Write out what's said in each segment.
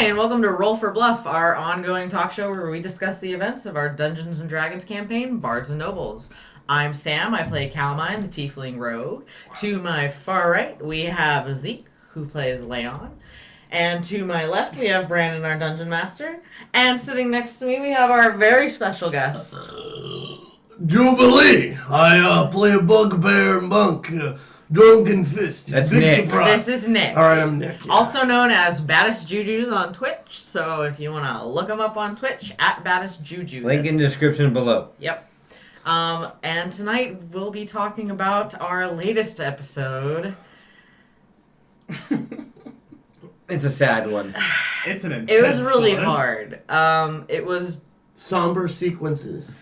and welcome to Roll for Bluff, our ongoing talk show where we discuss the events of our Dungeons & Dragons campaign, Bards and Nobles. I'm Sam, I play Calamine, the Tiefling Rogue. To my far right, we have Zeke, who plays Leon. And to my left, we have Brandon, our Dungeon Master. And sitting next to me, we have our very special guest. Jubilee! I play a bugbear monk, Drunken Fist. That's Big Nick. Surprise. This is Nick. Alright, I'm Nick. Yeah. Also known as Baddest Jujus on Twitch. So if you want to look him up on Twitch, at Baddest Juju. Link in the description below. Yep. And tonight we'll be talking about our latest episode. It's a sad one. It's an intense It was really one. hard. It was Somber sequences.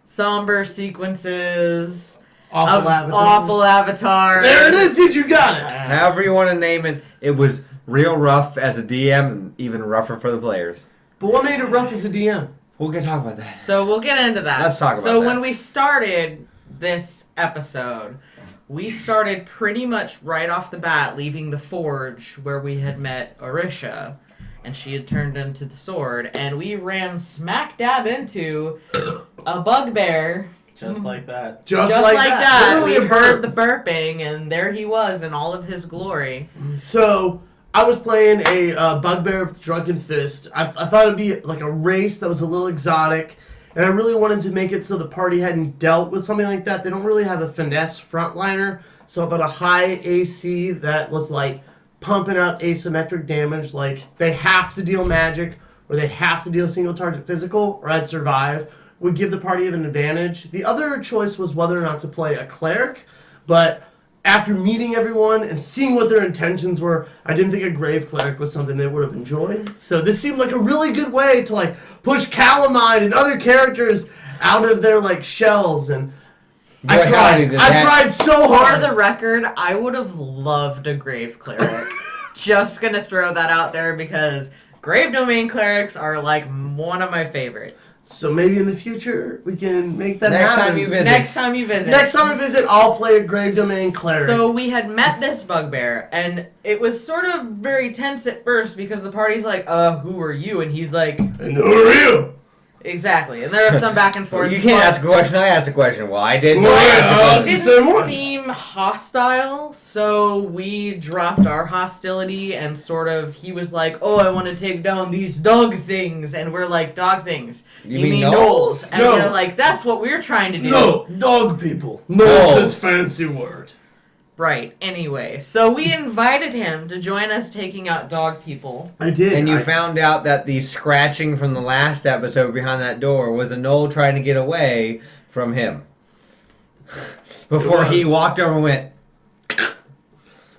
somber sequences Awful of avatars. awful avatars. There it is, dude, you got it! However you want to name it, it was real rough as a DM and even rougher for the players. But what made it rough as a DM? We're going to talk about that. So we'll get into that. Let's talk about So that. when we started this episode, we started pretty much right off the bat leaving the forge where we had met Orisha, and she had turned into the sword, and we ran smack dab into a bugbear. Just like that. Just like that. We Literally a heard burp. the burping, and there he was in all of his glory. So, I was playing a bugbear with Drunken Fist. I thought it'd be like a race that was a little exotic, and I really wanted to make it so the party hadn't dealt with something like that. They don't really have a finesse frontliner, so I thought a high AC that was like pumping out asymmetric damage, like they have to deal magic, or they have to deal single target physical, or I'd survive, would give the party an advantage. The other choice was whether or not to play a cleric, but after meeting everyone and seeing what their intentions were, I didn't think a grave cleric was something they would have enjoyed. So this seemed like a really good way to like push Calamine and other characters out of their like shells. And I tried so For hard. the record, I would have loved a grave cleric. Just gonna throw that out there because grave domain clerics are like one of my favorite. So maybe in the future we can make that Next happen. time you visit. Next time you visit. Next time I visit, I'll play a grave domain cleric. So we had met this bugbear, and it was sort of very tense at first because the party's like, who are you? And he's like, and who are you? exactly. And there was some back and forth. You can't ask a question, I asked a question. Well, I didn't. Well, I yeah, asked a It question. it's the same didn't one. seem hostile, so we dropped our hostility and sort of, he was like, oh, I want to take down these dog things, and we're like, dog things? You mean gnolls? And No. we're like, that's what we're trying to do. No, dog people. Gnolls. No, this fancy word. Right, anyway. So we invited him to join us taking out dog people. I did. And you I- found out that the scratching from the last episode behind that door was a gnoll trying to get away from him. Before he was. walked over and went,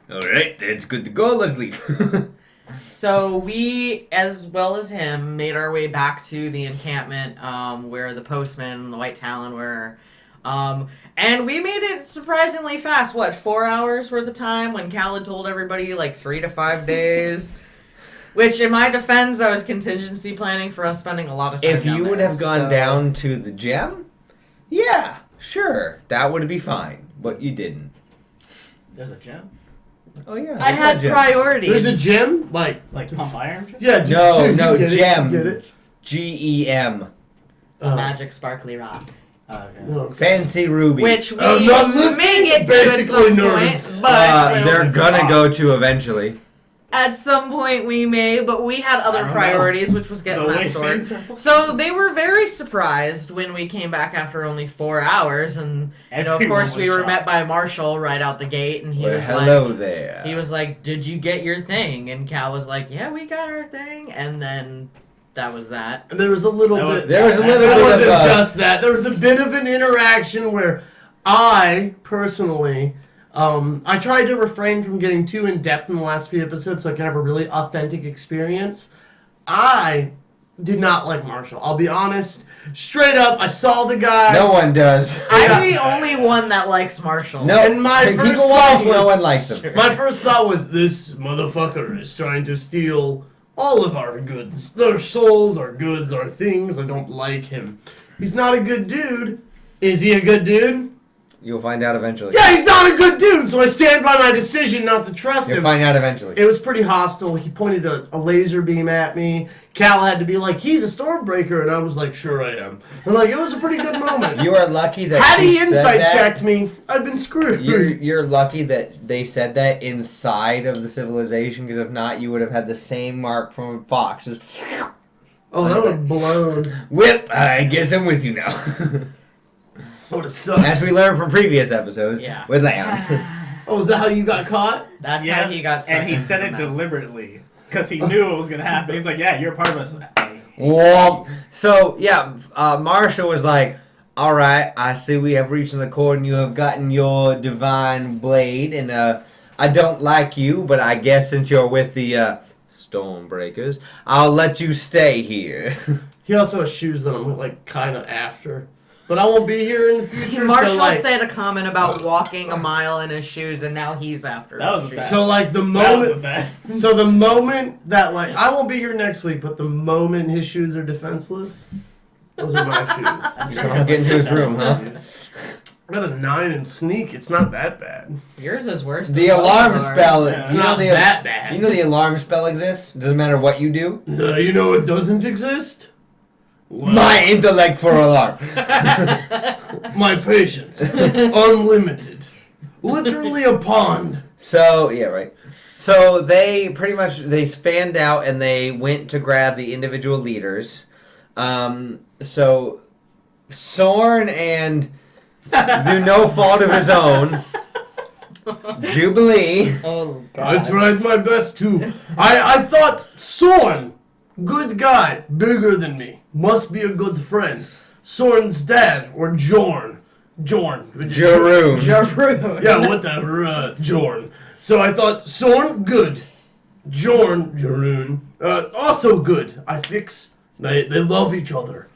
alright, it's good to go, let's leave. So we, as well as him, made our way back to the encampment where the postman and the White Talon were. And we made it surprisingly fast. 4 hours worth of time when Cal had told everybody 3 to 5 days. Which, in my defense, I was contingency planning for us spending a lot of time If down you would there, have gone so- down to the gem, yeah, sure, that would be fine. But you didn't. There's a gem? Oh yeah, I had gem. priorities. There's a gym? Like Pump iron gem? yeah, No, dude, no, you get gem. It, you get it? GEM, A magic sparkly rock. Okay. No. fancy ruby. Which we not lifting, may get to at basically some nerds. point, but they're gonna go to eventually. at some point we may, but we had other I don't priorities, which was getting The that way sword. things are- So they were very surprised when we came back after only 4 hours, and of Everyone course we was were shocked. met by Marshall right out the gate, and he Well, was hello like, there. he was like, "Did you get your thing?" And Cal was like, "Yeah, we got our thing," and then that was that. There was a little That was- bit. There was a little That bit wasn't of just that. There was a bit of an interaction where I personally, I tried to refrain from getting too in depth in the last few episodes so I could have a really authentic experience. I did not like Marshall. I'll be honest. Straight up, I saw the guy. No one does. I'm the only one that likes Marshall. No, And my people first watch, thought no was- one likes him. My first thought was, this motherfucker is trying to steal all of our goods. Their souls, our goods, our things. I don't like him. He's not a good dude. Is he a good dude? You'll find out eventually. Yeah, he's not a good dude, so I stand by my decision not to trust You'll him. find out eventually. It was pretty hostile. He pointed a laser beam at me. Cal had to be like, he's a Stormbreaker, and I was like, sure I am. And like, it was a pretty good moment. You are lucky that Had he said insight that. checked me, I'd been screwed. You're lucky that they said that inside of the civilization, because if not, you would have had the same mark from Fox. Just Oh, that would have blown. whip. I guess I'm with you now. That would have sucked. As we learned from previous episodes, Yeah. with Leon. Oh, is that how you got caught? That's Yeah, how he got. and he sucked said into it the mess. deliberately because he knew it was gonna happen. He's like, "Yeah, you're part of us." Whoa. So yeah, Marsha was like, "All right, I see we have reached an accord, and you have gotten your divine blade, and I don't like you, but I guess since you're with the Stormbreakers, I'll let you stay here." He also has shoes that I'm like kind of after. But I won't be here in the future, Marshall so like... said a comment about walking a mile in his shoes, and now he's after. That was his the shoes. best. So like the That was the moment... best. So the moment that like... I won't be here next week, but the moment his shoes are defenseless, those are my shoes. I'm So he I'm has, getting to his room, huh? I got a 9 in sneak. It's not that bad. Yours is worse. The than both alarm of ours. spell. Yeah. It's You know not the that bad. you know the alarm spell exists. Doesn't matter what you do. You know what doesn't exist? Well, My intellect for alarm. my patience. Unlimited. Literally a pond. So yeah, right. So they pretty much they spanned out and they went to grab the individual leaders. So Sorn and through no fault of his own, Jubilee. Oh I god. tried my best to. I thought Sorn, good guy, bigger than me, must be a good friend. Sorn's dad, or Jorn. Jaroon. Jaru. Yeah, whatever, Jorn. So I thought Sorn, good. Jaroon, also good. I fix. They love each other.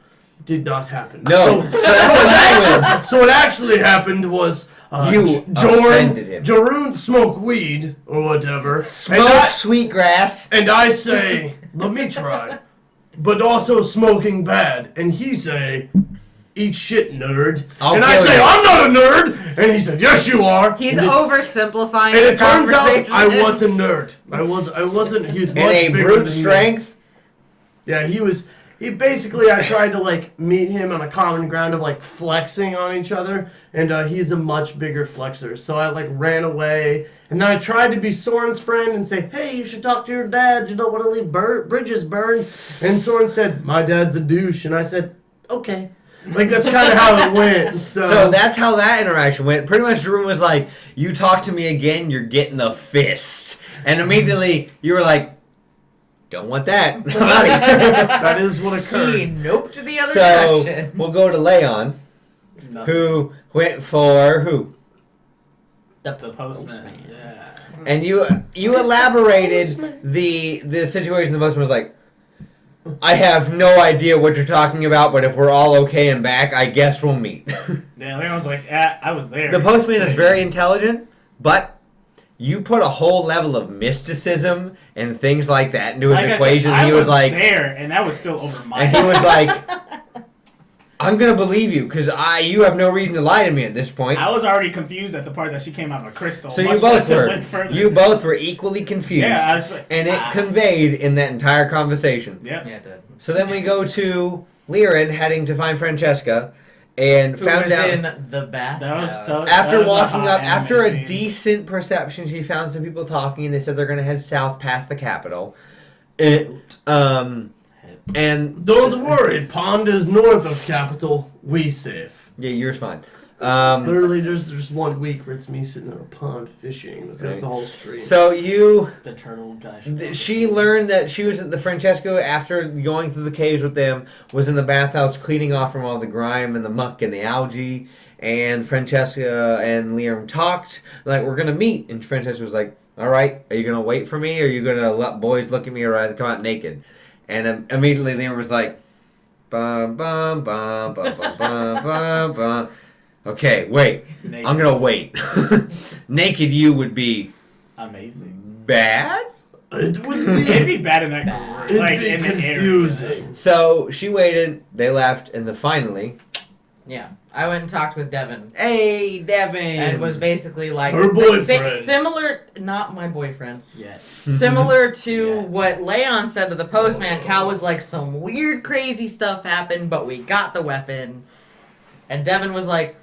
Did not happen. No. So what actually happened was You offended him. Jaroon smoked weed or whatever. Smoke sweetgrass. And I say, let me try. But also smoking bad. And he say, eat shit, nerd. I'll and I kill say, you. I'm not a nerd. And he said, yes, you are. He's and oversimplifying. and the it turns out conversation. I was a nerd. I wasn't. He was much And a bigger brute than me. strength. Yeah, he was. He basically, I tried to like meet him on a common ground of like flexing on each other, and he's a much bigger flexor. So I like ran away, and then I tried to be Soren's friend and say, "Hey, you should talk to your dad. You don't want to leave bridges burned." And Soren said, "My dad's a douche," and I said, "Okay." Like that's kind of how it went. So that's how that interaction went. Pretty much, Jaroon was like, "You talk to me again, you're getting the fist," and immediately you were like, "Don't want that." I'm out of here. that is what He occurred. noped to the other So direction. we'll go to Leon, No, who went for who, the postman. Yeah. and you elaborated the situation. The postman was like, "I have no idea what you're talking about, but if we're all okay and back, I guess we'll meet." Yeah, Leon was like, I was there. The postman is very intelligent, but you put a whole level of mysticism and things like that into his Like I said, equation. I He was like, there, and that was still over my and he was like, "I'm gonna believe you because you have no reason to lie to me at this point." I was already confused at the part that she came out of a crystal. So you much both less it were. went further. You both were equally confused. Yeah, I was like, and it conveyed in that entire conversation. Yep. Yeah, it did. So then we go to Liren heading to find Francesca, and Who found was out in the bath? That was so- after that was a walking hot up, after a anime scene. decent perception, she found some people talking, and they said they're gonna head south past the capital. And Don't worry, pond is north of capital. We safe. yeah, yours fine. Literally, there's just 1 week where it's me sitting in a pond fishing. That's Okay. the whole stream. So you. The turtle guy. She learned that she was at the Francesco after going through the caves with them, was in the bathhouse cleaning off from all the grime and the muck and the algae. And Francesca and Liam talked, like, we're going to meet. And Francesca was like, all right, are you going to wait for me? Or are you going to let boys look at me or I come out naked? And immediately Liam was like, bum, bum, bum, bum, bum, bum, bum, bum. Okay, wait. Naked. I'm going to wait. Naked you would be Amazing. bad? It would It'd be, be bad in that Bad. group. it'd Like, be in the area. confusing. So she waited, they left, and then finally, Yeah, I went and talked with Devin. Hey, Devin. And was basically like Her boyfriend. similar, not my boyfriend. Yet. Similar to Yes. what Leon said to the postman. Cal was like, some weird, crazy stuff happened, but we got the weapon. And Devin was like,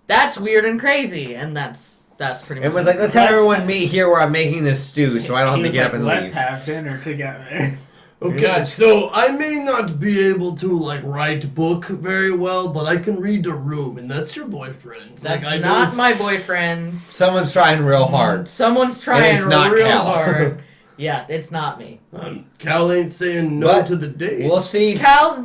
that's weird and crazy, and that's pretty much. It was like, let's have everyone meet here where I'm making this stew, so I don't have to get up and Let's leave. have dinner together. Okay, Yes. so I may not be able to like write book very well, but I can read a room, and that's your boyfriend. That's like, I know not it's- my boyfriend. Someone's trying real hard. Someone's trying it's not real Cal. hard. Yeah, it's not me. Cal ain't saying no But to the date. We'll see. Cal's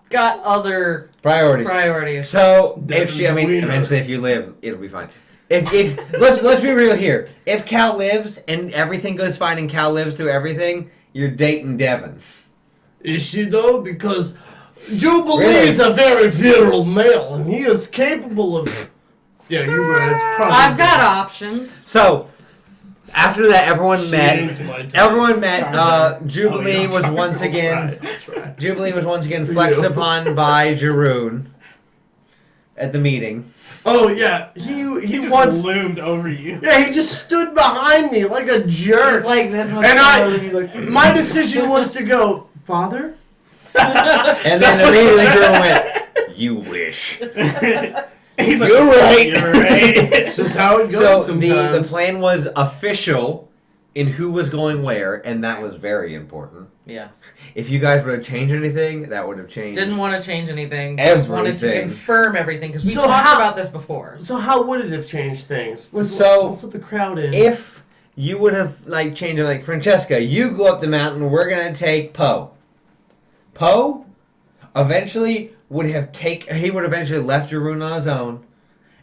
got other Priorities. priorities. So Devin's if she, I mean, wiener. eventually, if you live, it'll be fine. If let's be real here. If Cal lives and everything goes fine and Cal lives through everything, you're dating Devin. Is she though? Because Jubilee is a very virile male, and he is capable of. Yeah, you're right. It's probably. I've got options. So after that, everyone She met. ain't my type. Everyone met. Charmer. Jubilee Oh, was Charmer. once again. That's right. Jubilee was once again For flexed you. upon by Jeroen at the meeting. Oh yeah, he He just wants. loomed over you. Yeah, he just stood behind me like a jerk. It's like this one. And my decision was to go, Father. And then immediately Jeroen went, "You wish." He's like, You're right. You're right. This is how it goes So sometimes. the plan was official in who was going where, and that was very important. Yes. If you guys would have changed anything, that would have changed. Didn't want to change anything. Just wanted to Everything. confirm everything because we So talked how- about this before. So how would it have changed things? Let's let the crowd in. If you would have like changed it, like Francesca, you go up the mountain. We're gonna take Poe. Poe eventually would have he would eventually left Jeroen on his own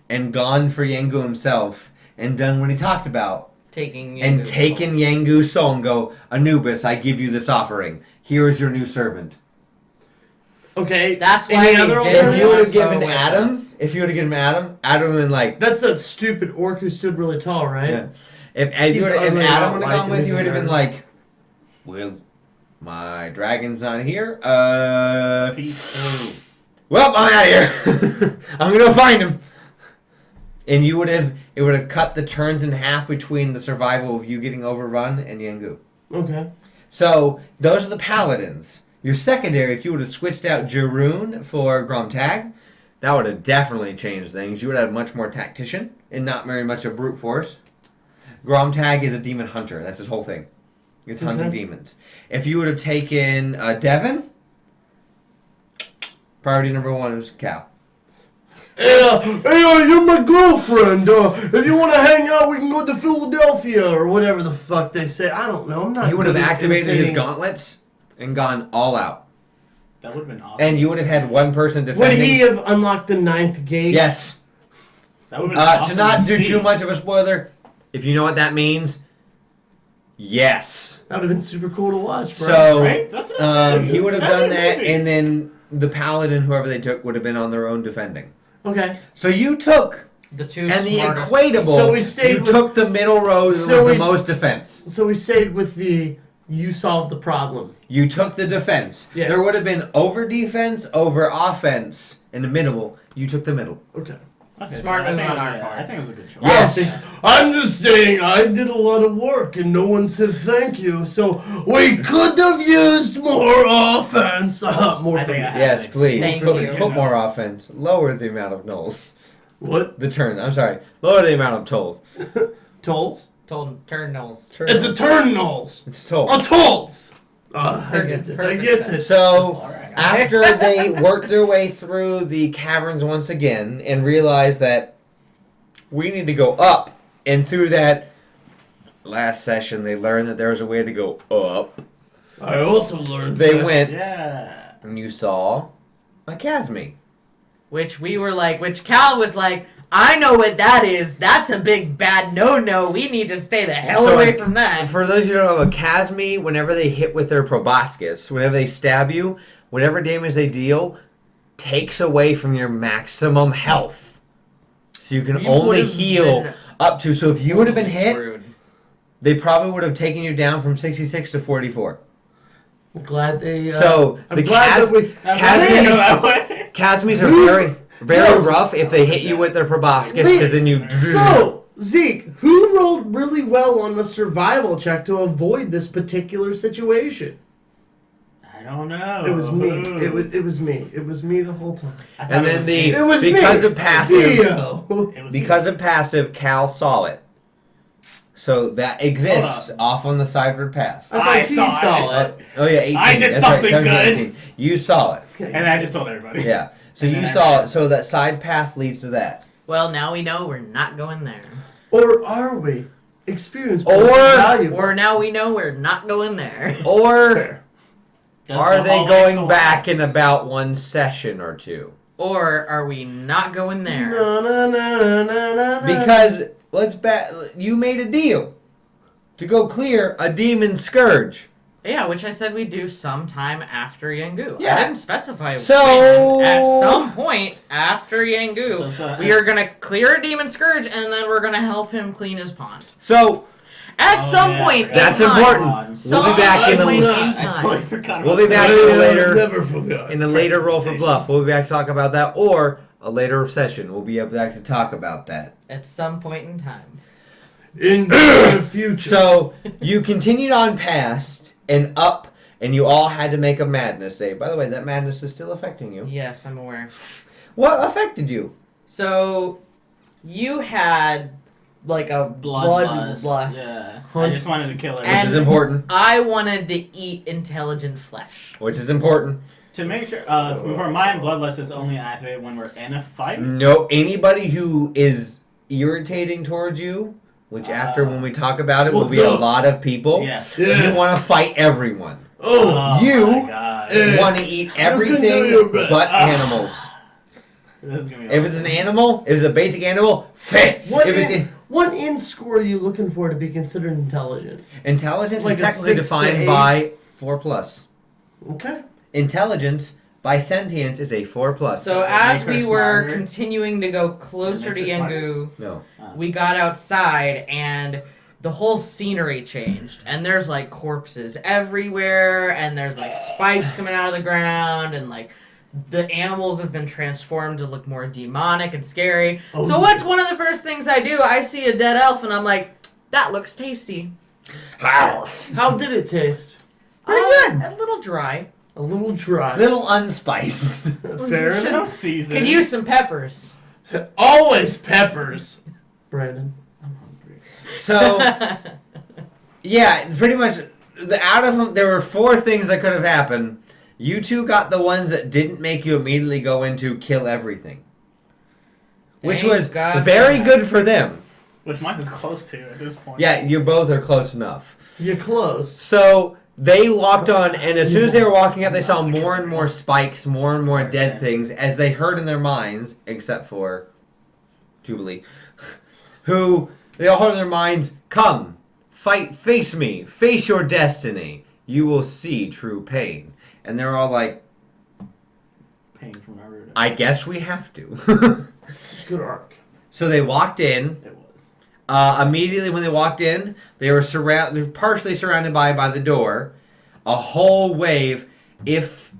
and gone for Yangu himself and done what he talked about Taking and Yangu's taken soul. Yangu's soul and go, Anubis, I give you this offering. Here is your new servant. Okay, That's why any we other did If it. you would have So given with Adam, us. if you would have given Adam would have been like, That's that stupid orc who stood really tall, right? yeah. If He's Adam would ugly, I have don't gone like him, with you, would have he's been a like, well, my dragon's not here. Peace. Well, I'm out of here. I'm gonna go find him. And it would have cut the turns in half between the survival of you getting overrun and Yangu. Okay. So those are the paladins. Your secondary, if you would have switched out Jeroen for Gromtag, that would have definitely changed things. You would have much more tactician and not very much a brute force. Gromtag is a demon hunter. That's his whole thing. It's hunting Okay. demons. If you would have taken Devin, priority number one was Cal. Hey, you're my girlfriend. If you want to hang out, we can go to Philadelphia or whatever the fuck they say. I don't know. I'm not. He would have good at activated his imitating- gauntlets and gone all out. That would have been awesome. And you would have had one person Would defending. he have unlocked the 9th gate? Yes. That would have been awesome To not do see. too much of a spoiler, if you know what that means, yes. That would have been super cool to watch, bro. So Right? That's what I'm saying. he would have That'd done be that, amazing. and then the paladin, whoever they took, would have been on their own defending. Okay. So you took, The two and the smartest- equatable, So we stayed you with- took the middle road So with we the s- most defense. So we stayed with the you solved the problem. You took the defense. Yeah. There would have been over defense, over offense, in the middle. You took the middle. Okay. Okay, Smart so I move think on it was- our yeah, part. I think it was a good choice. Yes. I'm just saying I did a lot of work and no one said thank you, so we could have used more offense. More I think I from- have Yes, an please. Thank Put, you. put more offense. Lower the amount of nulls. What? The turn. I'm sorry. Lower the amount of tolls. Tolls? Turn nose. It's a turn nulls. It's toll. A tolls! I get it. I Perfect get sense. it. So All right. after they worked their way through the caverns once again and realized that we need to go up, and through that last session they learned that there was a way to go up. I also learned They that. went Yeah. and you saw a chasme. Which we were like, which Cal was like, I know what that is. That's a big bad no-no. We need to stay the hell So, away like, from that. For those who don't know, a chasme, whenever they hit with their proboscis, whenever they stab you, whatever damage they deal takes away from your maximum health. So you can We only would've heal been up to. So if you would have been hit, Screwed. they probably would have taken you down from 66 to 44. I'm glad they. So I'm the glad that we. That Chasmes- way. chasmes are very, very No. rough if they hit you with their proboscis, because then you. So, Zeke, who rolled really well on the survival check to avoid this particular situation? I don't know. It was me. Ooh. It was me. It was me the whole time. I thought And it then was the me. It was because me. of passive, Theo. It was because me. of passive, Cal saw it. So that exists Hold off on the sideward path. I thought I he saw it. Oh yeah, 18. I did That's something right, 17, good. 18. You saw it. And I just told everybody. Yeah. So And you then I saw ran. it. So that side path leads to that. Well, now we know we're not going there. Or are we? Experience Or- points are valuable. Or now we know we're not going there. Or Fair. Does are the they hallway going back collapse? in about one session or two? Or are we not going there? No, no, no, no, no, no, no. Because you made a deal to go clear a demon scourge. Yeah, which I said we'd do sometime after Yangu. Yeah. I didn't specify So- when. At some point after Yangu, So we are going to clear a demon scourge, and then we're going to help him clean his pond. So At Oh, some yeah, I point forgot. that's in time. important. Some We'll be back in point a in I totally time. forgot We'll about be back that. in a later Never forgot. in a later roll for Presentation. Bluff. We'll be back to talk about that, or a later session. We'll be back to talk about that. At some point in time. In the future. So you continued on past and up, and you all had to make a madness save. By the way, that madness is still affecting you. Yes, I'm aware. What affected you? So, you had like a bloodlust. Yeah. I just wanted to kill Which everyone. is And- important. I wanted to eat intelligent flesh. Which is important. To make sure, for mine, bloodlust is only activated when we're in a fight. No, anybody who is irritating towards you, which after when we talk about it will be What's a up? lot of people, Yes. Yeah. you want to fight everyone. Oh, You- my God. Yeah. Want to eat You can do everything your best. but animals. This is gonna be If it's an animal, if it's a basic animal, feh. what If it's in score are you looking for to be considered intelligent? intelligence Like is a technically 6 to defined 8? by 4+. Okay. Intelligence by sentience is a 4+. So Does it as make her we were smarter? continuing to go closer to makes her smarter? Yangu, no. we got outside and the whole scenery changed. And there's like corpses everywhere, and there's like spikes coming out of the ground, and like the animals have been transformed to look more demonic and scary. Oh, So what's one of the first things I do? I see a dead elf and I'm like, that looks tasty. How? How did it taste? Pretty good. A little dry. A little dry. Little unspiced. Fair Should- enough. No season. Could use some peppers. Always peppers. Brandon. I'm hungry. So, yeah, pretty much, out of them, there were 4 things that could have happened. You two got the ones that didn't make you immediately go into kill everything. Which Thank was God very for that. good for them. Which mine is close to at this point. Yeah, you both are close enough. You're close. So they locked on, and as soon as they were walking up, they saw more and more spikes, more and more dead things, as they heard in their minds, except for Jubilee, who they all heard in their minds, "Come, fight, face me, face your destiny. You will see true pain." And they're all like, Pain from Naruto. "I guess we have to." Good arc. So they walked in. It was. Immediately when they walked in, they were partially surrounded by the door. A whole wave. If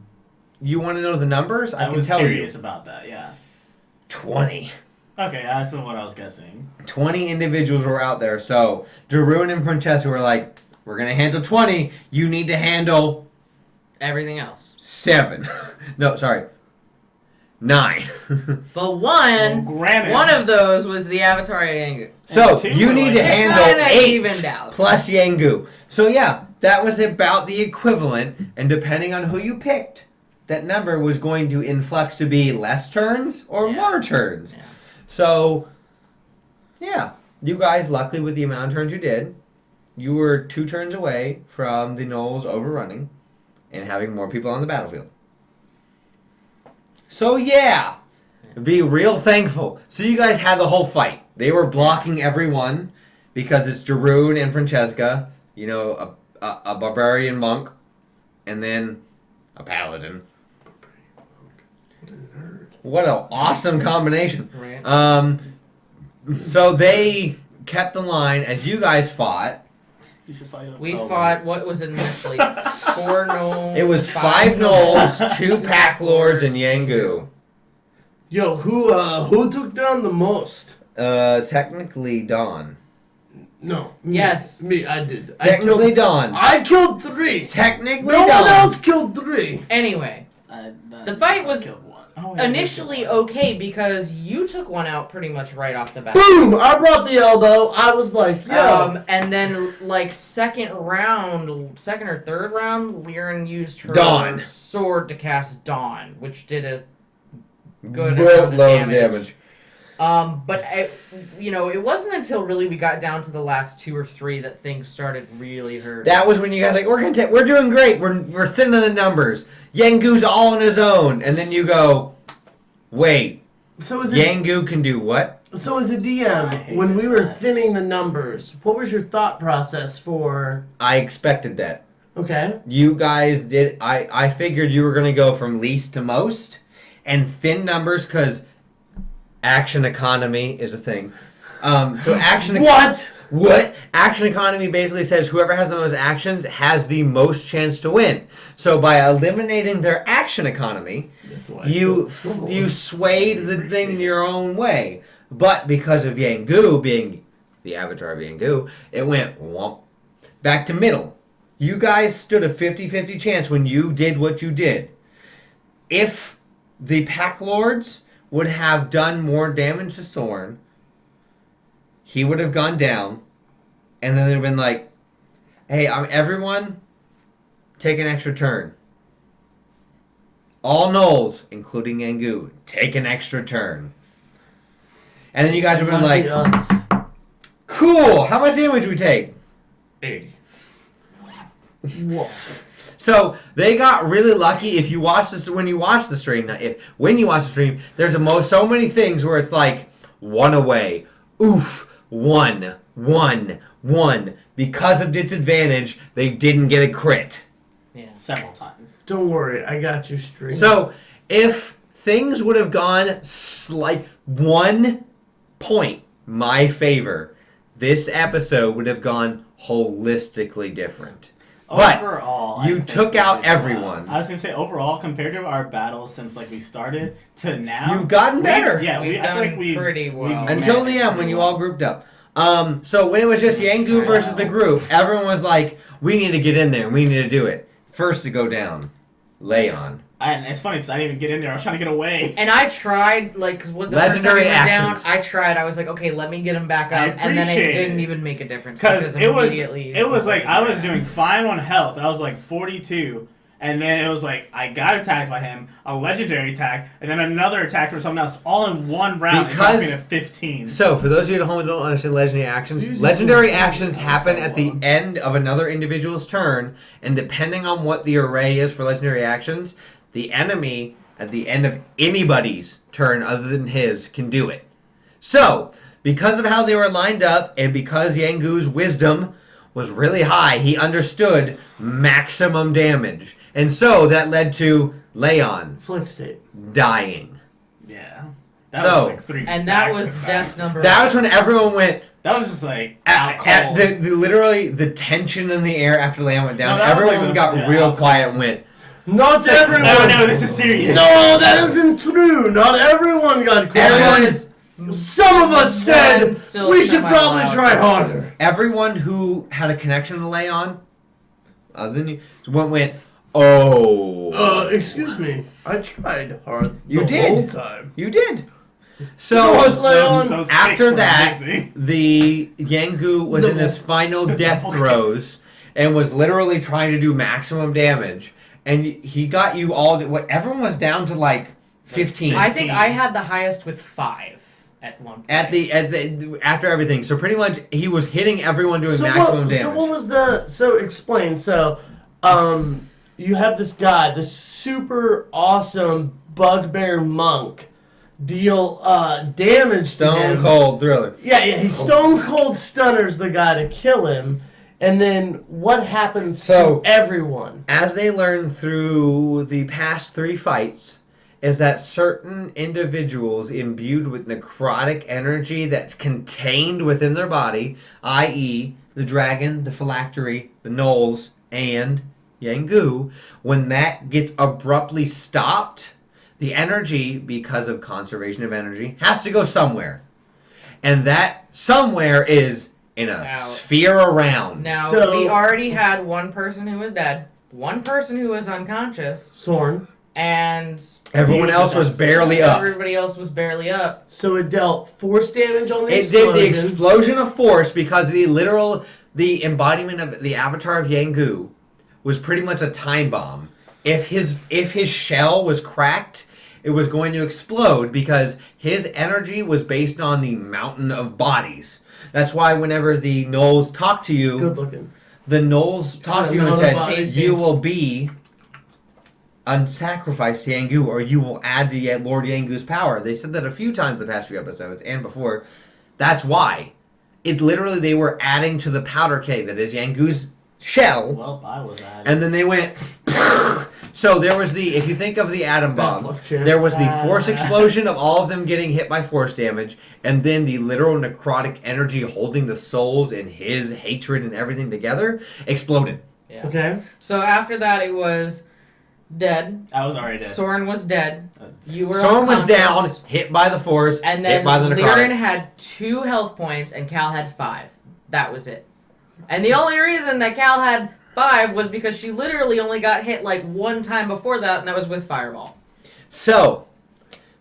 you want to know the numbers, I can was tell curious you. about that, yeah. 20. Okay, that's what I was guessing. 20 individuals were out there. So Darun and Francesca were like, "We're going to handle 20. You need to handle Everything else. 7." No, sorry. 9. But Well, granted, one of those was the Avatar Yangu. So And 2 you were need like- to It handle kinda 8 evened out. plus Yangu. So yeah, that was about the equivalent. And depending on who you picked, that number was going to influx to be less turns or Yeah. more turns. Yeah. So yeah, you guys, luckily with the amount of turns you did, you were 2 turns away from the Knolls overrunning and having more people on the battlefield. So yeah, be real thankful. So you guys had the whole fight. They were blocking everyone because it's Darun and Francesca, you know, a barbarian monk, and then a paladin. What an awesome combination. Right. So they kept the line as you guys fought. You should fight him. We Oh, fought, what was it initially? 4 gnolls. It was 5 Knolls, 2 Pack Lords, and Yangu. Yo, who took down the most? Technically Dawn. No. Yes. Me, I did. Technically Dawn. I killed 3. Technically No Dawn. one else killed 3. Anyway, the fight was killed one. Oh, yeah, initially killed one. okay because you took one out pretty much right off the bat. Boom! I brought the elbow. I was like, yo. And then like second or third round, Liren used her Dawn. sword to cast Dawn, which did a good Boatload amount of damage. But it wasn't until really we got down to the last 2 or 3 that things started really hurting. That was when you guys like, we're doing great. We're thinning the numbers. Yengu's all on his own, and then you go, wait. So is it? Yengu can do what? So as a I DM, hate when we were that. thinning the numbers, what was your thought process for? I expected that. Okay. You guys did. I figured you were gonna go from least to most, and thin numbers because action economy is a thing. So action. What? What? Action economy basically says whoever has the most actions has the most chance to win. So by eliminating their action economy, That's why you swayed the thing in your own way. But because of Yengu being the avatar of Yengu, it went womp back to middle. You guys stood a 50-50 chance when you did what you did. If the Pack Lords would have done more damage to Soren, he would have gone down, and then they'd have been like, hey, everyone, take an extra turn. All Gnolls, including Yengu, take an extra turn. And then you guys would have been like, us. cool, how much damage we take? 80. Whoa. So they got really lucky. If you watch this, when you watch the stream, when you watch the stream, there's so many things where it's like 1 away, oof, 1. Because of disadvantage, they didn't get a crit. Yeah. Several times. Don't worry, I got you straight. So if things would have gone 1 point my favor, this episode would have gone holistically different. But Overall, I you think took we out did everyone. well. I was gonna say overall, compared to our battles since we started to now, You've gotten better. Yeah, We've I feel done like we pretty well. Until the end, when you all grouped up. So when it was just Yengu versus the group, everyone was like, we need to get in there, we need to do it. First to go down, Leon. And it's funny because I didn't even get in there. I was trying to get away. And I tried, cause when the Legendary first time he went actions. down, I tried. I was like, okay, let me get him back I up, and then it appreciate didn't it. even make a difference Because it was immediately like I was doing fine on health. I was like 42, and then it was like I got attacked by him, a legendary attack, and then another attack from someone else, all in one round. It got me to 15. So, for those of you at home who don't understand legendary actions, Usually legendary it's actions happen at the someone. end of another individual's turn, and depending on what the array is for legendary actions, the enemy at the end of anybody's turn other than his can do it. So, because of how they were lined up, and because Yengu's wisdom was really high, he understood maximum damage. And so, that led to Leon Flick state. dying. Yeah. That So- was like 3 And that was back-to-back. death number. That was when everyone went, That was just like out cold. literally the tension in the air after Leon went down. No, that was Everyone like the- got yeah, real out quiet and went, Not everyone. No, this is serious. No, that isn't true. Not everyone got quiet. Everyone is. Some of us said Still we should probably semi-loud. try harder. everyone who had a connection to Leon, other than you, went, oh. Excuse me. I tried hard You the did. whole time. You did. No, So, it's Leon. Those after kicks were that, amazing. the Yengu was in his final death double throes and was literally trying to do maximum damage. And he got you all, everyone was down to like 15. I think I had the highest with 5 at one point. At the after everything, so pretty much he was hitting everyone doing maximum damage. So what was the? So explain. So, you have this guy, this super awesome bugbear monk, deal damage to Stone him. Cold Thriller. Yeah, he stone cold stunners the guy to kill him, and then what happens So- to everyone? As they learned through the past 3 fights, is that certain individuals imbued with necrotic energy that's contained within their body, i.e., the dragon, the phylactery, the gnolls, and Yengu, when that gets abruptly stopped, The energy, because of conservation of energy, has to go somewhere. And that somewhere is in a sphere around. Now, So- we already had one person who was dead, one person who was unconscious, Soren. and Everyone else was barely up. everybody else was barely up. So it dealt force damage on the It explosion. did the explosion of force because the embodiment of the avatar of Yangu was pretty much a time bomb. If his shell was cracked, it was going to explode because his energy was based on the mountain of bodies. That's why whenever the Knolls talk to you, It's good looking. the Knolls talk to you and mountain of says, bodies. you will be unsacrificed Yangu, or you will add to Lord Yangu's power. They said that a few times the past few episodes and before. That's why. It literally, they were adding to the powder keg that is Yangu's shell. Well, I was at And then they went. So there was if you think of the atom Best bomb, left champ. there was the force explosion of all of them getting hit by force damage, and then the literal necrotic energy holding the souls and his hatred and everything together exploded. Yeah. Okay. So after that, it was dead. I was already dead. Soren was dead. You were Soren was down, unconscious. hit by the force, And then hit by the Liren necrotic. had 2 health points and Cal had 5. That was it. And the only reason that Cal had 5 was because she literally only got hit like 1 time before that, and that was with Fireball. So,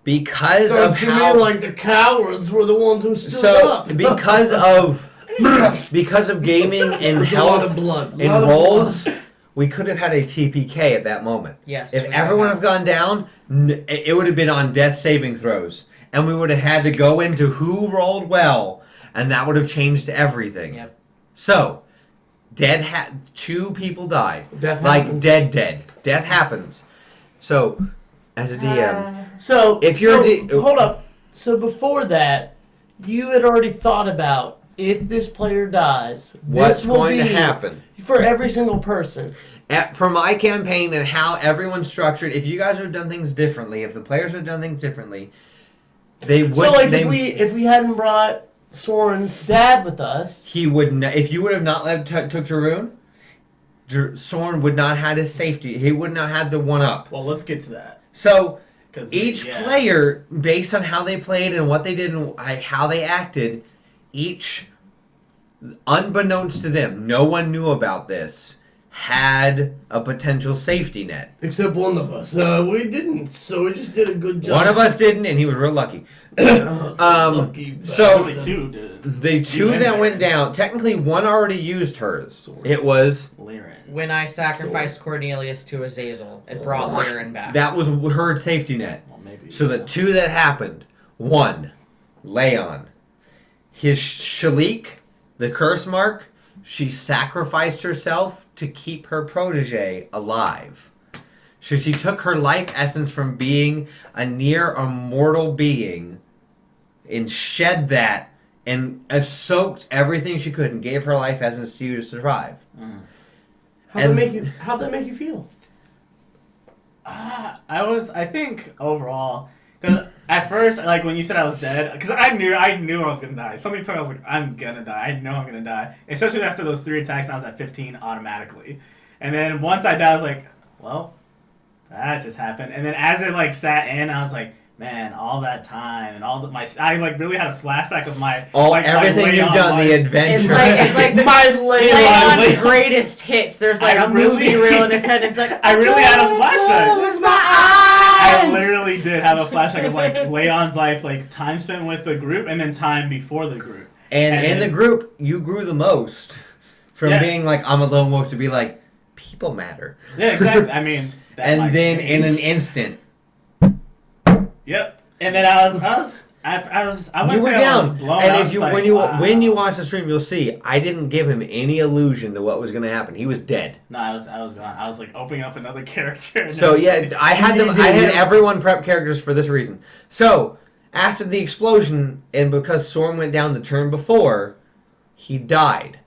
because So of to how... me, like the cowards were the ones who stood So, up. because of gaming and There's a lot health of blood. and lot of rolls, blood. we could have had a TPK at that moment. Yes. If we everyone had have gone down, it would have been on death saving throws. And we would have had to go into who rolled well, and that would have changed everything. Yep. So, 2 people died. Death Like, happens. dead. Death happens. So, as a DM, So If you're hold up. So before that, you had already thought about if this player dies, what's this will going to be happen? for every single person. For my campaign and how everyone's structured, if you guys would have done things differently, if the players would have done things differently, they would. So like if we hadn't brought Soren's dad with us, He would. If you would have not took Jaroon, Soren would not had his safety. He would not had the one up. Well, let's get to that. So 'Cause each yeah. player, based on how they played and what they did and how they acted, each, unbeknownst to them, no one knew about this, had a potential safety net. except one of us. We didn't, so we just did a good job. One of us didn't, and he was real lucky. Lucky so- Only 2 did. The 2 and that went Liren. down, technically one already used hers. Sword. It was, Liren. When I sacrificed Cornelius to Azazel, it brought Liren back. that was her safety net. Well, maybe. So the 2 that happened, 1, Leon. His Shalik, the curse mark, she sacrificed herself to keep her protege alive. So she took her life essence from being a near immortal being and shed that and soaked everything she could and gave her life essence to you to survive. How'd that make you feel? I think overall, because at first, like when you said I was dead, because I knew I was gonna die. Something told me I was like, I'm gonna die. I know I'm gonna die. Especially after those 3 attacks, and I was at 15 automatically. And then once I died, I was like, well, that just happened. And then as it like sat in, I was like, man, all that time and I like really had a flashback of my Everything you've done, the adventure. It's like the My Leon. Leon's greatest hits. There's like I a really- movie reel in his head. And it's like I really had a flashback. Close my eyes. I literally did have a flashback of like Leon's life, like time spent with the group and then time before the group. And in the group, you grew the most. From Yeah. being like, I'm a lone wolf, to be like, people matter. Yeah, exactly. I mean, that might And then change. in an instant, Yep. And then I wouldn't you were say I down. was blown. I And was if you like, when wow. you watch the stream, you'll see I didn't give him any illusion to what was going to happen. He was dead. No, I was gone. I was like opening up another character. and So everything. yeah, I had everyone prep characters for this reason. So after the explosion, and because Soren went down the turn before, he died.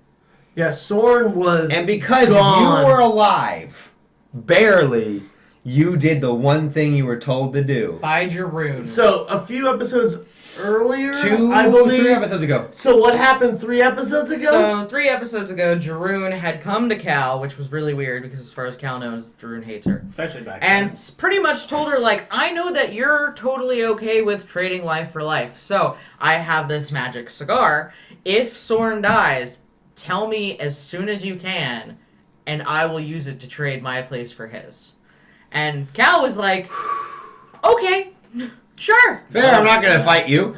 Yeah, Soren was. And because gone. you were alive, barely, you did the one thing you were told to do. By Jaroon. So a few episodes earlier. Two, I believe. 3 episodes ago. So what happened 3 episodes ago? So 3 episodes ago, Jeroen had come to Cal, which was really weird because as far as Cal knows, Jeroen hates her. Especially back And then. pretty much told her, like, I know that you're totally okay with trading life for life. So I have this magic cigar. If Soren dies, tell me as soon as you can, and I will use it to trade my place for his. And Cal was like, okay, sure. Fair, I'm not gonna fight you.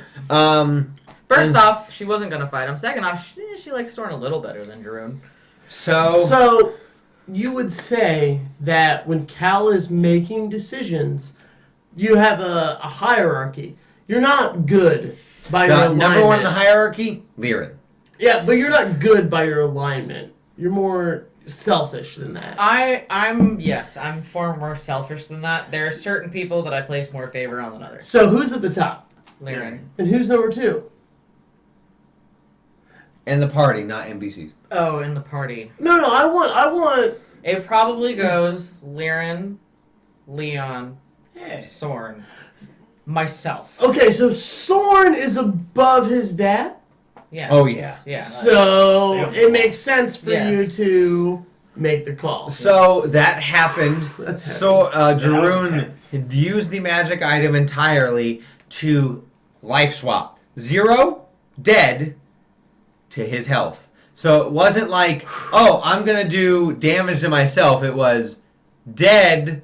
First off, she wasn't going to fight him. Second off, she likes Soren a little better than Jeroen. So you would say that when Cal is making decisions, you have a hierarchy. You're not good by your alignment. Number one in the hierarchy, Liren. Yeah, but you're not good by your alignment. You're more selfish than that. I'm far more selfish than that. There are certain people that I place more favor on than others. So who's at the top? Liren. And who's number 2? And the party, not NBCs. Oh, in the party. No, I want. It probably goes Liren, Leon, Yeah. Soren, myself. Okay, so Soren is above his dad. Yeah. Oh, yeah. Yeah. So Yeah. it makes sense for Yes. you to make the call. So that happened. That's So was Jeroen intense. used the magic item entirely to life swap. 0, dead, to his health. So it wasn't like, oh, I'm going to do damage to myself. It was dead,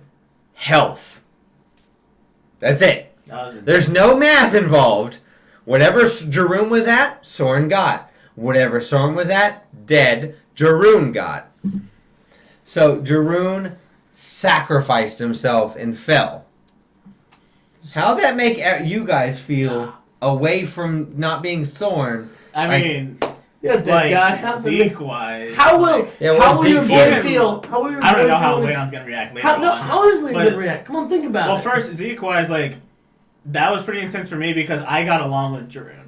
health. That's it. That was There's no math involved. Whatever Jeroen was at, Soren got. Whatever Soren was at, dead, Jeroen got. So Jeroen sacrificed himself and fell. How'd that make you guys feel away from not being Soren? I Like- mean, Yeah, that like guy. How Zeke-wise. will like, Yeah, how what will your Zeke boy did. feel? How will your I don't boy know how feel when- Leon's gonna react later How, on. how is Lee But- gonna react? Come on, think about Well, it. first, Zeke-wise, like, that was pretty intense for me because I got along with Jeroen.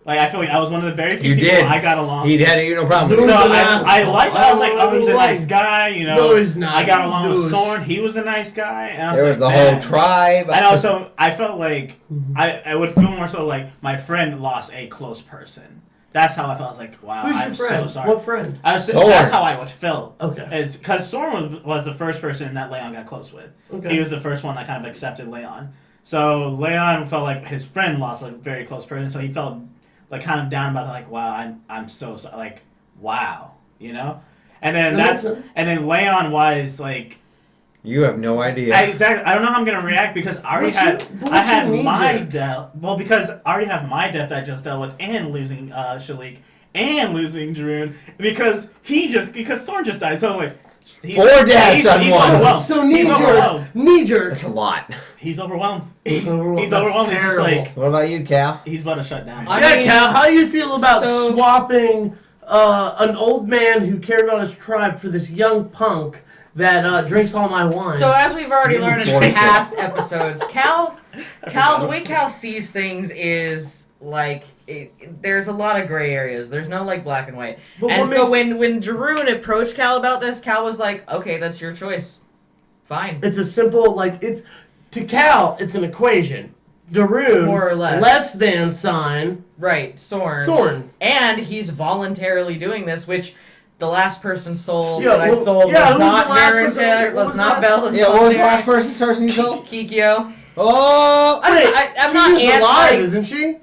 Like, I feel like I was one of the very few You people did. I got along He with. had no problem with Dude, it. So He's an I asshole. liked. I was like, oh, he's a Like- nice guy, you know. No, he's not. I got along with No, Soren. He was a nice guy. And I There was like, the whole man. tribe. And also, I felt like I would feel more so like my friend lost a close person. That's how I felt. I was like, wow, Who's I'm your friend? so sorry. What friend? Soren. That's how I would feel. Okay. Is because Soren was the first person that Leon got close with. Okay. He was the first one that kind of accepted Leon. So Leon felt like his friend lost a very close person, so he felt like kind of down about it, like, wow, I'm so sorry. Like, wow, you know. And then That makes sense. and then Leon was like, You have no idea. I don't know how I'm gonna react because I already What's I had your knee my jerk? death. Well, because I already have my death I just dealt with, and losing Shalik, and losing Jeroen because Soren just died. So like, 4 deaths on he's one. overwhelmed. So He's overwhelmed. knee jerk. That's a lot. He's overwhelmed. He's overwhelmed. he's That's overwhelmed. He's just terrible. like What about you, Cal? he's about to shut down. I mean, Cal, how do you feel about so- swapping an old man who cared about his tribe for this young punk that drinks all my wine? So as we've already You learned in forced it. past episodes, Cal, the way Cal sees things is like there's a lot of gray areas. There's no like black and white. But And what so makes- when Jeroen approached Cal about this, Cal was like, "Okay, that's your choice. Fine." It's a simple, it's to Cal, it's an equation. Daroon, More or less. less than sign, Right, Soren. And he's voluntarily doing this, which the last person's soul Yeah, that I well, sold yeah, was who's not the last person? Marinter, What was was not that? Bell. Yeah, what was the last person you sold? Kikyo. Oh! I'm Wait, not Kiki's alive, anti. isn't she?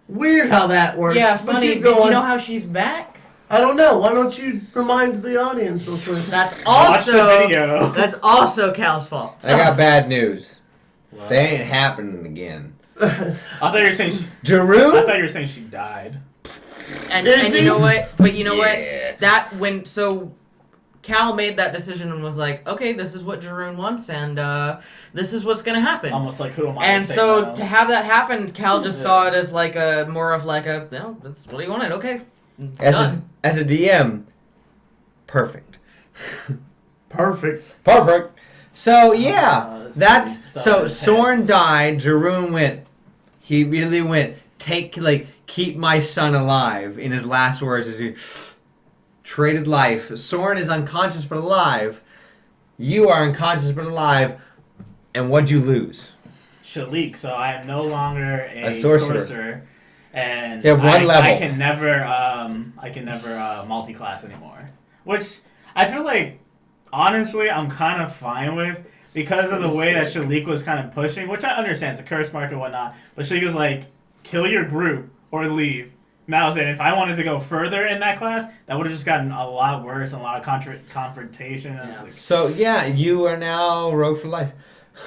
Weird how that works. Yeah, But funny. keep But going. you know how she's back? I don't know. Why don't you remind the audience real quick? That's Watch the also video. that's also Cal's fault. I got bad news. They ain't happening again. I thought you were saying I Jeroen? thought you were saying she died. And Is you he? know what? But you know Yeah. what? That when so Cal made that decision and was like, okay, this is what Jeroen wants, and this is what's gonna happen. Almost like who am I? And to say so no? to have that happen, Cal just Yeah. saw it as like a more of like a no, that's what he wanted. Okay, it's As a, done. as a DM, perfect. Perfect. Perfect. So yeah, this that's is so so intense. Soren died. Jeroen went. He really went. Keep my son alive. In his last words, is he traded life. Soren is unconscious but alive. You are unconscious but alive. And what'd you lose? Shalik, so I am no longer a sorcerer. sorcerer. And You have one level. I can never multi-class anymore. Which I feel like, honestly, I'm kind of fine with because of the way that Shalik was kind of pushing, which I understand, it's a curse mark and whatnot, but Shalik was like, kill your group or leave. Now, saying if I wanted to go further in that class, that would have just gotten a lot worse and a lot of confrontation. Yeah. Like, So yeah, you are now rogue for life.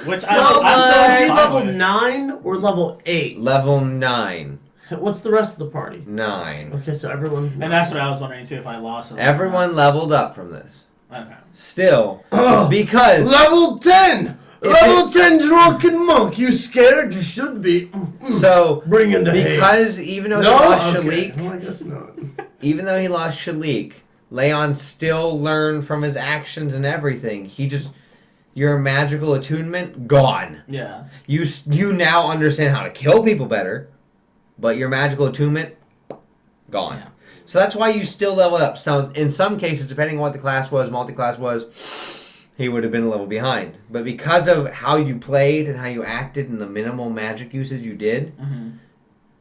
which So, I'm is he fine level with. 9 or level 8? Level 9. What's the rest of the party? 9. Okay, so everyone's. And that's what I was wondering too, if I lost. Everyone leveled up from this. Okay. Still, Ugh. because Level 10! If Level 10 drunken monk! You scared? You should be. so Bring in the because even though hate. he No? lost Okay. Shalik, Well, I guess not. even though he lost Shalik, Leon still learned from his actions and everything. He just your magical attunement gone. Yeah. You now understand how to kill people better, but your magical attunement gone. Yeah. So that's why you still level up. So in some cases, depending on what the class was, multi-class was, he would have been a level behind. But because of how you played and how you acted and the minimal magic usage you did, Mm-hmm.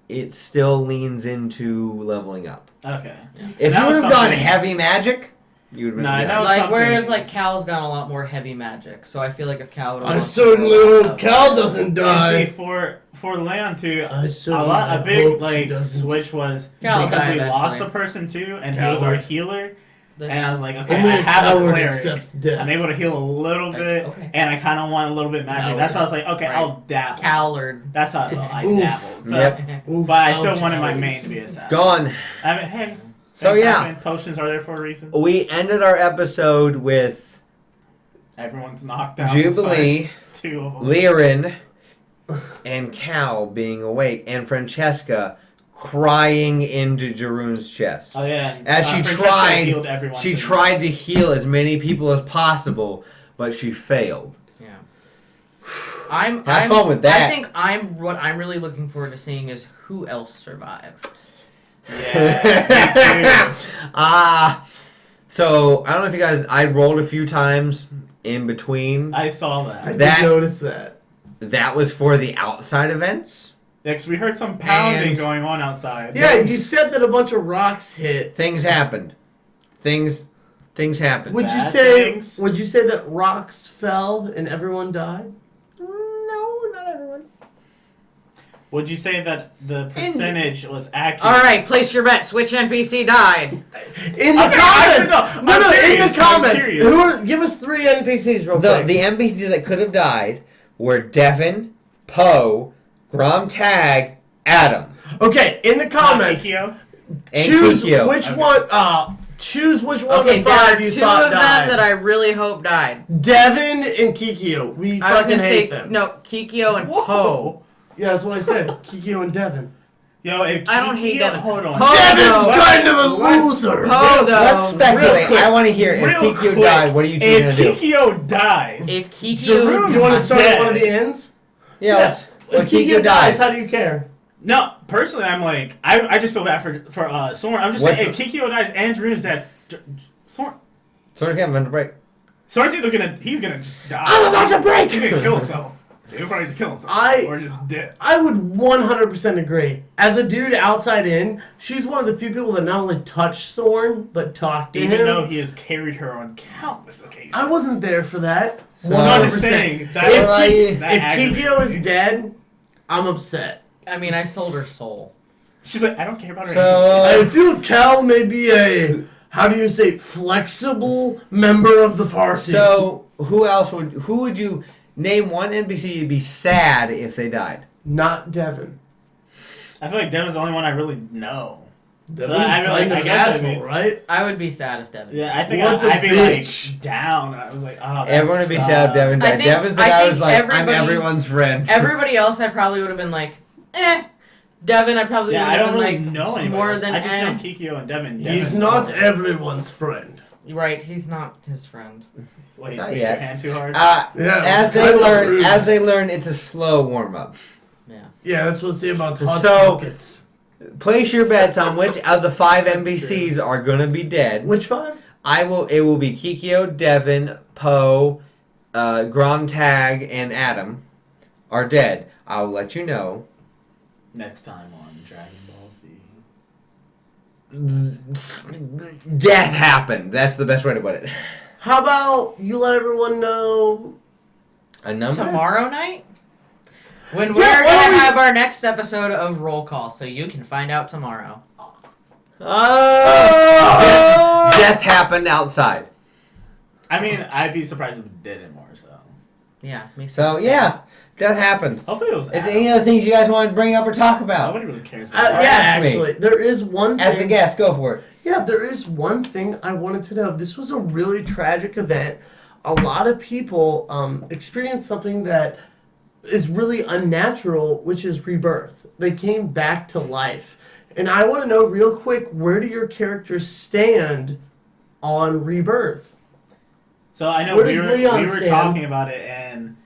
it still leans into leveling up. Okay. If That you was would have gone something- heavy magic, you would have been No, behind. that was Like, something- whereas, like, Cal's got a lot more heavy magic, so I feel like if Cal would have... I certainly hope Cal doesn't And die. see, for Leon too, I a certainly big hope she like doesn't. switch was Cal because died we lost eventually. a person too, and he was our Coward. healer. And I was like, okay, Only I a have a coward cleric. accepts death. I'm able to heal a little bit, Okay. and I kind of want a little bit magic. Coward. That's why I was like, okay, Right. I'll dabble. Coward. That's how I felt. I Oof. dabbled. So, Yep. Oof, but I still ouch, wanted my ouch. main to be assassin. Gone. I mean, hey. So things yeah. happen. Potions are there for a reason. We ended our episode with Everyone's knocked out. Jubilee, besides two of them. Lirin, and Cal being awake, and Francesca crying into Jeroen's chest. Oh yeah. and, As she Francesca healed everyone she too. tried to heal as many people as possible, but she failed. Yeah. I'm Have fun with that. I think what I'm really looking forward to seeing is who else survived. Yeah. So I don't know if you guys. I rolled a few times in between. I saw I that. did That- notice that. That was for the outside events. Next, we heard some pounding And- going on outside. Yeah, Things- you said that a bunch of rocks hit. Things happened. Things happened. Would you Bad say? things? Would you say that rocks fell and everyone died? No, not everyone. Would you say that the percentage was accurate? All right, place your bets. Which NPC died? In the Okay, comments. actually, No, I'm in curious, the I'm comments. curious. Who are, give us 3 NPCs real The quick. NPCs that could have died were Devin, Poe, Grom Tag, Adam, Okay, in the comments, Kikyo? and choose Kikyo. which Okay. one. Choose which one Okay, of the there 5 are you 2 thought of them died. that I really hope died. Devin and Kikyo. We I was fucking gonna hate say them. no, Kikyo and Poe. Yeah, that's what I said. Kikyo and Devin. Yo, if I don't hate Kikyo- Devin. Hold on. Hold Devin's no. kind of a Let's- loser. Poe, though. Let's speculate. quick. I want to hear if Real Kikyo quick, died. What are you two If gonna do? Kikyo dies, If Kikyo Jeroen- Do you want to start at dead. one of the ends? Yeah. Let's, If when Kikyo dies, how do you care? no. Personally, I'm like, I just feel bad for Soren. I'm just What's saying, if Kikyo dies and Jeroen's dead, Soren. Someone's getting to break. Soren's either he's gonna just die. I'm about to break. He's gonna kill himself. He'll probably just kill himself. Or just dead. I would 100% agree. As a dude outside in, she's one of the few people that not only touched Soren, but talked to Even him. though he has carried her on countless occasions. I wasn't there for that. So- No, I'm just 100%. saying. That, If, Well, Ki- that if aggravates Kikyo is me. dead, I'm upset. I mean, I sold her soul. She's like, I don't care about her. So- I feel Cal may be a, how do you say, flexible member of the party. So who would you name one NPC you'd be sad if they died? Not Devin. I feel like Devin's the only one I really know. Devin's I feel like- kind of I an guess I asshole, mean- right? I would be sad if Devin. Yeah, I think What a I'd be bitch. like down. I was like, oh, that Everyone would be sad if Devin I died. think- Devin's the I guy think who's like, I'm everybody- everyone's friend. Everybody else, I probably would have been like, Devin, I probably Yeah, would I have don't been really like, know anybody more else. than I just know Ed. Kikyo and Devin. He's Devin- not everyone's friend. Right, he's not his friend. Wait, he Not squeezed yet. your hand too hard? Yeah, as it's they kinda learn, rude. it's a slow warm up. Yeah. Yeah, that's what's say about hot So- pockets. Place your bets on which of the 5 NPCs are gonna be dead. Which 5? It will be Kikyo, Devin, Poe, Grom Tag, and Adam. are dead. I'll let you know. Next time on Dragon Ball Z. Death happened. That's the best way to put it. How about you let everyone know A number? Tomorrow night? When Yeah, we're why going don't to we- have our next episode of Roll Call, so you can find out tomorrow. Oh! Death happened outside. I mean, I'd be surprised if it did anymore. So Yeah, me So, yeah, death happened. hopefully it was. Is there Adam. any other things you guys want to bring up or talk about? Nobody really cares. Yeah, About that. ask me. actually, there is one As thing. the guest, go for it. Yeah, there is one thing I wanted to know. This was a really tragic event. A lot of people experienced something that is really unnatural, which is rebirth. They came back to life. And I want to know real quick, where do your characters stand on rebirth? So I know Where we does were Leon stand? talking about it, and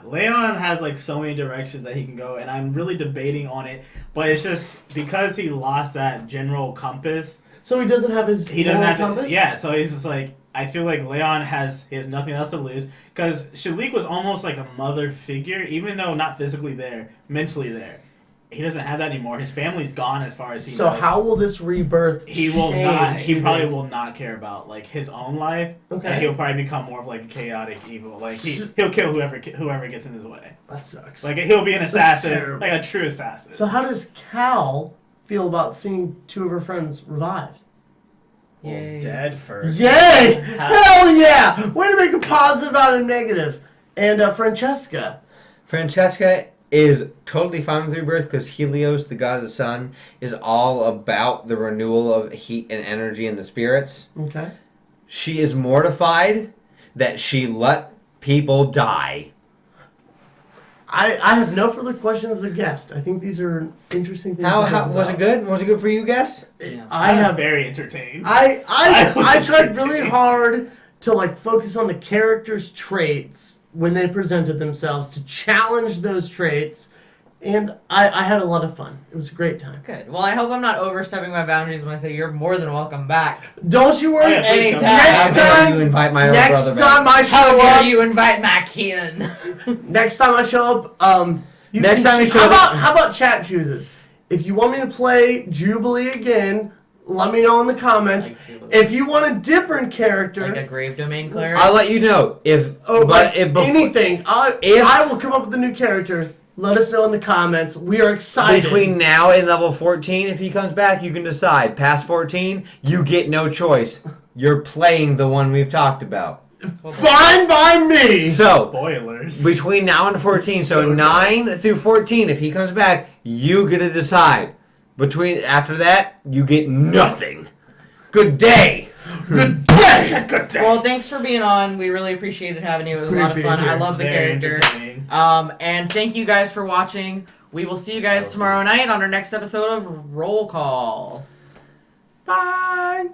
Leon has like so many directions that he can go, and I'm really debating on it. But it's just because he lost that general compass. So he doesn't have his He doesn't moral have compass? Yeah, so he's just like, I feel like Leon has nothing else to lose, because Shalik was almost like a mother figure, even though not physically there, mentally there. He doesn't have that anymore. His family's gone as far as he So knows. how will this rebirth He will change, not. He you probably think? will not care about like his own life. Okay. And he'll probably become more of like a chaotic evil. Like S- he'll kill whoever gets in his way. That sucks. Like he'll be an That's assassin, terrible. like a true assassin. So how does Cal feel about seeing two of her friends revived? Well, Yay. dead first. Yay! Hell yeah! Way to make a positive out of negative. And Francesca. Francesca is totally fine with rebirth because Helios, the god of the sun, is all about the renewal of heat and energy in the spirits. Okay. She is mortified that she let people die. I have no further questions as a guest. I think these are interesting things. How to talk was it about. good? Was it good for you, guess? Yeah. I was have. very entertained. I I was tried really entertained. hard to like focus on the characters' traits when they presented themselves, to challenge those traits, and I had a lot of fun. It was a great time. Good. Well, I hope I'm not overstepping my boundaries when I say you're more than welcome back. Don't you worry. Oh, yeah, please Anytime. come. How Next dare time. you invite my own Next brother time back? I How show dare up. you invite MacLeod? Next time I show up, you Next can time you choose- show up- how about chat chooses? If you want me to play Jubilee again, let me know in the comments. Like Jubilee. If you want a different character, Like a grave domain cleric? I'll let you know if. or but like if before, anything, if- I will come up with a new character. Let us know in the comments. We are excited. between now and level 14, if he comes back, you can decide. Past 14, you get no choice. You're playing the one we've talked about. Fine by me. So Spoilers. between now and 14, so So 9 through 14, if he comes back, you get to decide. After that, you get nothing. Good day. Good day. Good day. Well, thanks for being on. We really appreciated having you. It was a lot of great fun. being I here. love the Very character. entertaining. And thank you guys for watching. We will see you guys tomorrow night on our next episode of Roll Call. Bye.